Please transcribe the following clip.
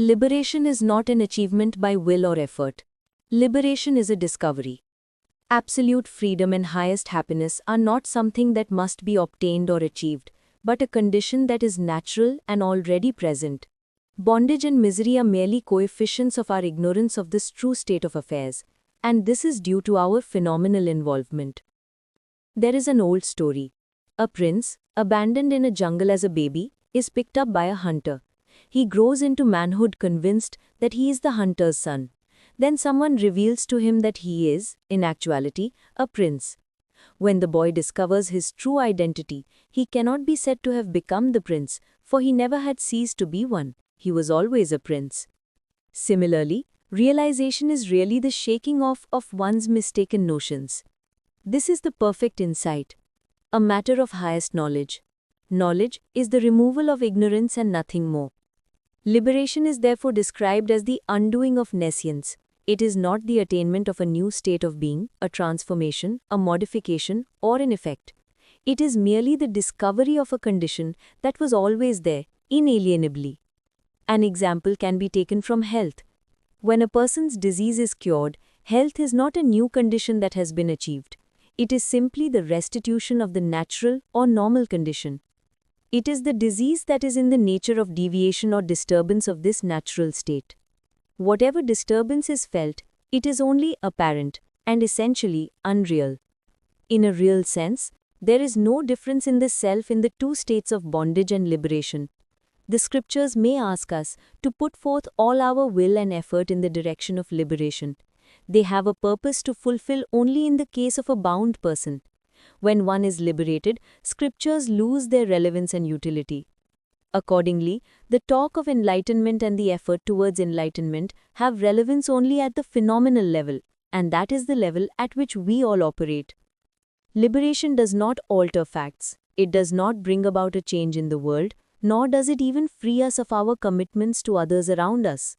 Liberation is not an achievement by will or effort. Liberation is a discovery. Absolute freedom and highest happiness are not something that must be obtained or achieved, but a condition that is natural and already present. Bondage and misery are merely coefficients of our ignorance of this true state of affairs, and this is due to our phenomenal involvement. There is an old story. A prince, abandoned in a jungle as a baby, is picked up by a hunter. He grows into manhood convinced that he is the hunter's son. Then someone reveals to him that he is, in actuality, a prince. When the boy discovers his true identity, he cannot be said to have become the prince, for he never had ceased to be one. He was always a prince. Similarly, realization is really the shaking off of one's mistaken notions. This is the perfect insight, a matter of highest knowledge. Knowledge is the removal of ignorance and nothing more. Liberation is therefore described as the undoing of nescience. It is not the attainment of a new state of being, a transformation, a modification, or an effect. It is merely the discovery of a condition that was always there, inalienably. An example can be taken from health. When a person's disease is cured, health is not a new condition that has been achieved. It is simply the restitution of the natural or normal condition. It is the disease that is in the nature of deviation or disturbance of this natural state. Whatever disturbance is felt, it is only apparent and essentially unreal. In a real sense, there is no difference in the self in the two states of bondage and liberation. The scriptures may ask us to put forth all our will and effort in the direction of liberation. They have a purpose to fulfill only in the case of a bound person. When one is liberated, scriptures lose their relevance and utility. Accordingly, the talk of enlightenment and the effort towards enlightenment have relevance only at the phenomenal level, and that is the level at which we all operate. Liberation does not alter facts. It does not bring about a change in the world, nor does it even free us of our commitments to others around us.